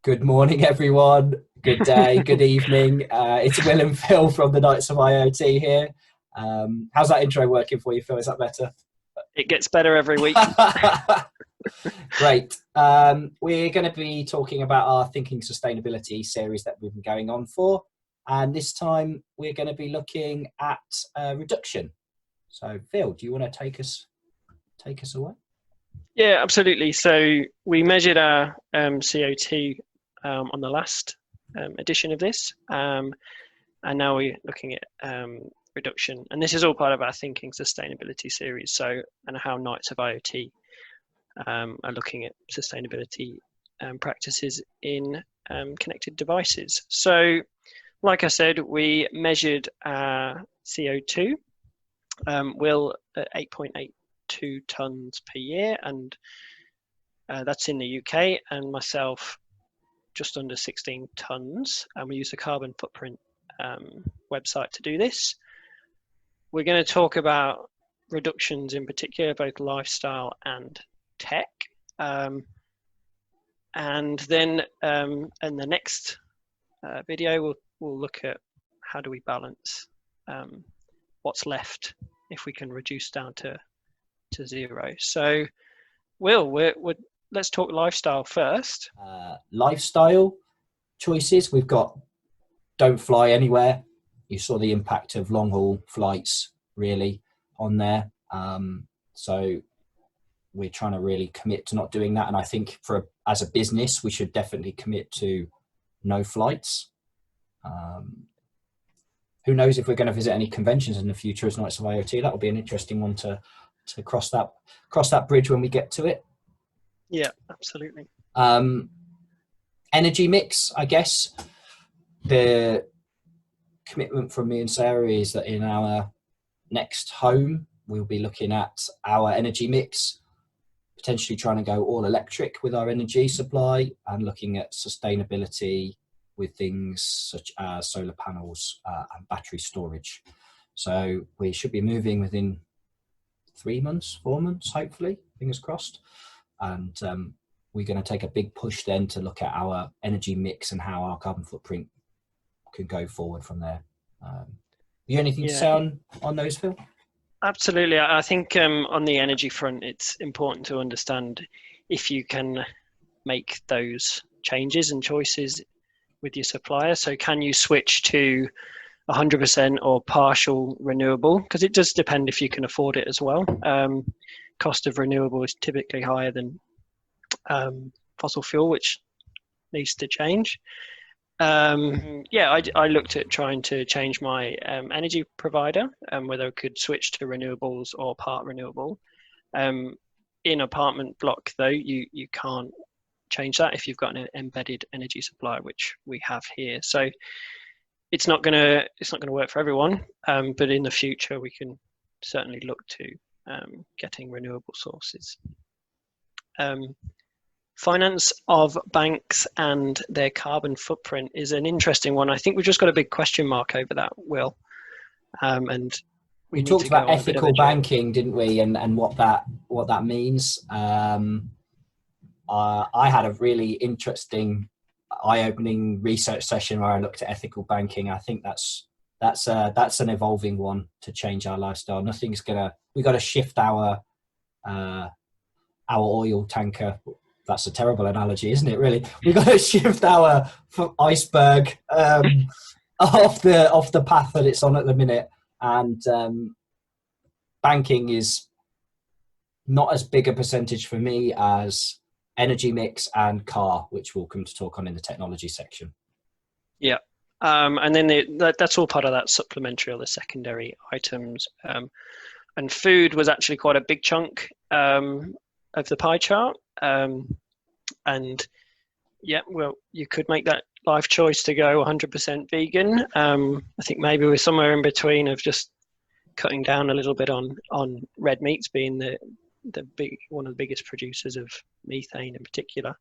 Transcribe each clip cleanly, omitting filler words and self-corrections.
Good morning, everyone. Good day, good evening. It's Will and Phil from the Knights of IoT here. How's that intro working for you, Phil? Is that better? It gets better every week. Great. We're going to be talking about our Thinking Sustainability series that we've been going on for. And this time we're going to be looking at reduction. So, Phil, do you want to take us away? Yeah, absolutely. So we measured our CO2 on the last edition of this, and now we're looking at reduction. And this is all part of our Thinking Sustainability series. So, and how Knights of IoT are looking at sustainability practices in connected devices. So, like I said, we measured our CO2, Will, at 8.82 tonnes per year, and that's in the UK, and myself just under 16 tonnes, and we use the carbon footprint website to do this. We're going to talk about reductions in particular, both lifestyle and tech, and then in the next video we'll look at how do we balance what's left if we can reduce down to zero. So, Will, let's talk lifestyle first. Lifestyle choices. We've got don't fly anywhere. You saw the impact of long haul flights really on there. So we're trying to really commit to not doing that. And I think as a business, we should definitely commit to no flights. Who knows if we're going to visit any conventions in the future as Knights of IoT. That will be an interesting one to cross that bridge when we get to it. Yeah, absolutely. Energy mix, I guess. The commitment from me and Sarah is that in our next home, we'll be looking at our energy mix, potentially trying to go all electric with our energy supply and looking at sustainability with things such as solar panels and battery storage. So we should be moving within 3 months, 4 months, hopefully, fingers crossed. And we're going to take a big push then to look at our energy mix and how our carbon footprint can go forward from there. You anything to say on those, Phil? Absolutely. I think on the energy front, it's important to understand if you can make those changes and choices with your supplier. So can you switch to 100% or partial renewable? Because it does depend if you can afford it as well. Cost of renewable is typically higher than fossil fuel, which needs to change. I looked at trying to change my energy provider and whether I could switch to renewables or part renewable. In apartment block though, you can't change that if you've got an embedded energy supplier, which we have here. So it's not gonna work for everyone, but in the future we can certainly look to getting renewable sources. Finance of banks and their carbon footprint is an interesting one. I think we've just got a big question mark over that, Will. And we talked about ethical banking, didn't we? And what that means. I had a really interesting, eye-opening research session where I looked at ethical banking. I think that's an evolving one to change our lifestyle. We got to shift our oil tanker. That's a terrible analogy, isn't it? Really, we've got to shift our iceberg off the path that it's on at the minute. And banking is not as big a percentage for me as energy mix and car, which we'll come to talk on in the technology section. Yeah, and then that's all part of that supplementary or the secondary items. And food was actually quite a big chunk of the pie chart. And yeah, well, you could make that life choice to go 100% vegan. I think maybe we're somewhere in between of just cutting down a little bit on red meats, being one of the biggest producers of methane in particular.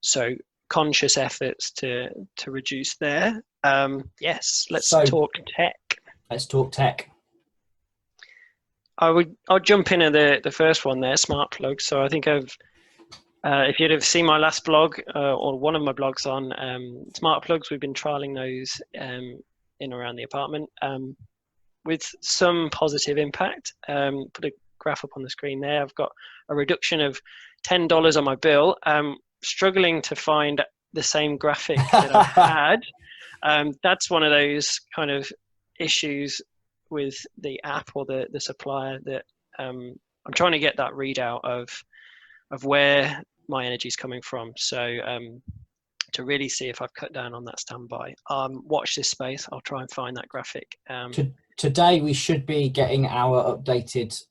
So conscious efforts to reduce there. Yes, let's talk tech. Let's talk tech. I'll jump in at the first one there, smart plugs. So I think I've If you'd have seen my last blog or one of my blogs on smart plugs, we've been trialing those in and around the apartment with some positive impact. Put a graph up on the screen there. I've got a reduction of $10 on my bill. Struggling to find the same graphic that I had. That's one of those kind of issues with the app or the supplier that I'm trying to get that readout of where my energy is coming from. So to really see if I've cut down on that standby. Watch this space. I'll try and find that graphic. Today we should be getting our updated,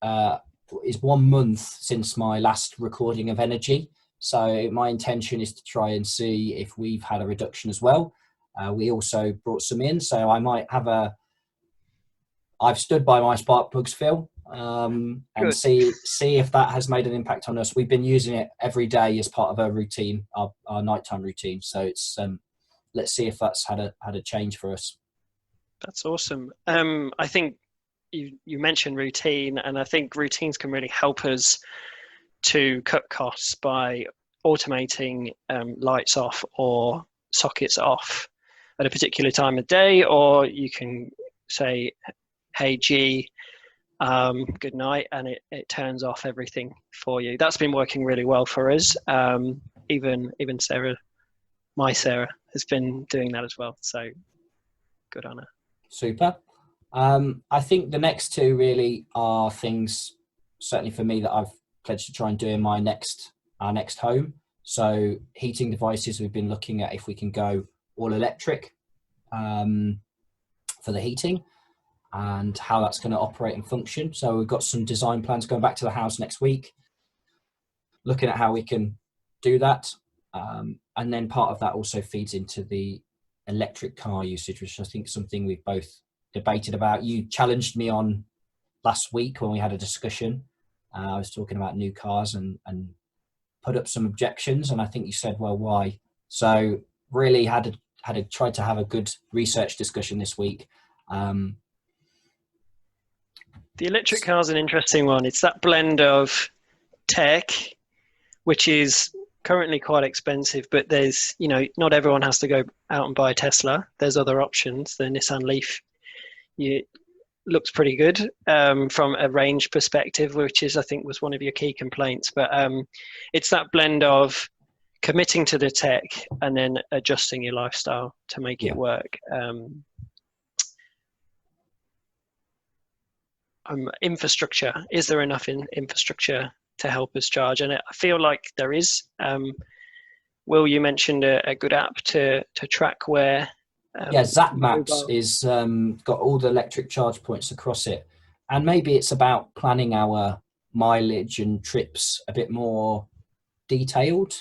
is 1 month since my last recording of energy. So my intention is to try and see if we've had a reduction as well. We also brought some in, so I might have I've stood by my spark plugs, Phil, and see if that has made an impact on us. We've been using it every day as part of our routine, our nighttime routine. So it's let's see if that's had a change for us. That's awesome. I think you mentioned routine, and I think routines can really help us to cut costs by automating lights off or sockets off at a particular time of day, or you can say, hey G, good night, and it turns off everything for you. That's been working really well for us. Even Sarah, my Sarah, has been doing that as well, so good on her. Super. I think the next two really are things, certainly for me, that I've pledged to try and do in our next home. So heating devices, we've been looking at if we can go all electric for the heating and how that's going to operate and function. So we've got some design plans going back to the house next week, looking at how we can do that. And then part of that also feeds into the electric car usage, which I think is something we've both debated about. You challenged me on last week when we had a discussion. I was talking about new cars and put up some objections, and I think you said, well, why? So really tried to have a good research discussion this week. The electric car is an interesting one. It's that blend of tech, which is currently quite expensive, but there's, not everyone has to go out and buy a Tesla. There's other options. The Nissan Leaf looks pretty good from a range perspective, which I think was one of your key complaints. But it's that blend of committing to the tech and then adjusting your lifestyle to make it work. Infrastructure. Is there enough infrastructure to help us charge? And I feel like there is. Will, you mentioned a good app to track where. Zap Maps is got all the electric charge points across it, and maybe it's about planning our mileage and trips a bit more detailed,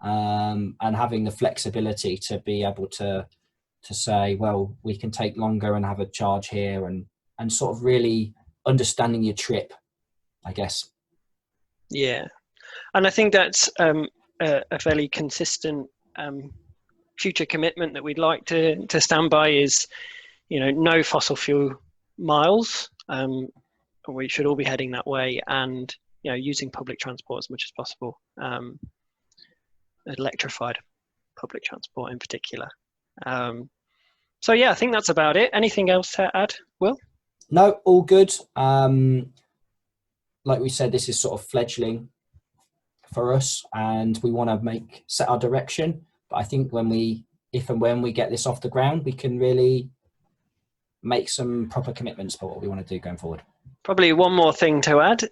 and having the flexibility to be able to say, well, we can take longer and have a charge here, and sort of really understanding your trip, I guess. Yeah, and I think that's a fairly consistent future commitment that we'd like to stand by is, no fossil fuel miles. We should all be heading that way, and using public transport as much as possible, electrified public transport in particular. So yeah, I think that's about it. Anything else to add, Will? No, all good. Like we said, this is sort of fledgling for us, and we want to set our direction. But I think if and when we get this off the ground, we can really make some proper commitments for what we want to do going forward. Probably one more thing to add,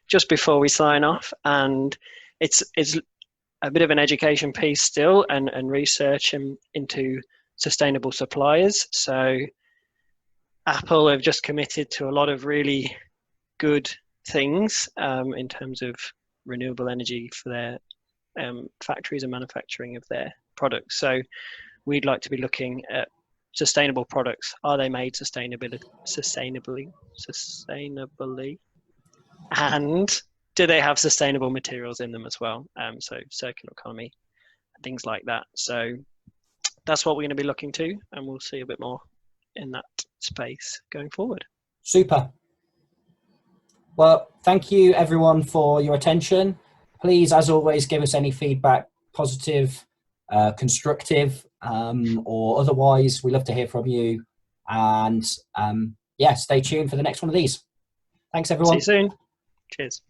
just before we sign off, and it's a bit of an education piece still, and research into sustainable suppliers. So Apple have just committed to a lot of really good things in terms of renewable energy for their factories and manufacturing of their products. So we'd like to be looking at sustainable products. Are they made sustainably? And do they have sustainable materials in them as well? So circular economy, things like that. So that's what we're going to be looking to, and we'll see a bit more in that space going forward. Super. Well, thank you everyone for your attention. Please, as always, give us any feedback, positive, constructive, or otherwise. We love to hear from you. And yeah, stay tuned for the next one of these. Thanks, See everyone. you soon. Cheers.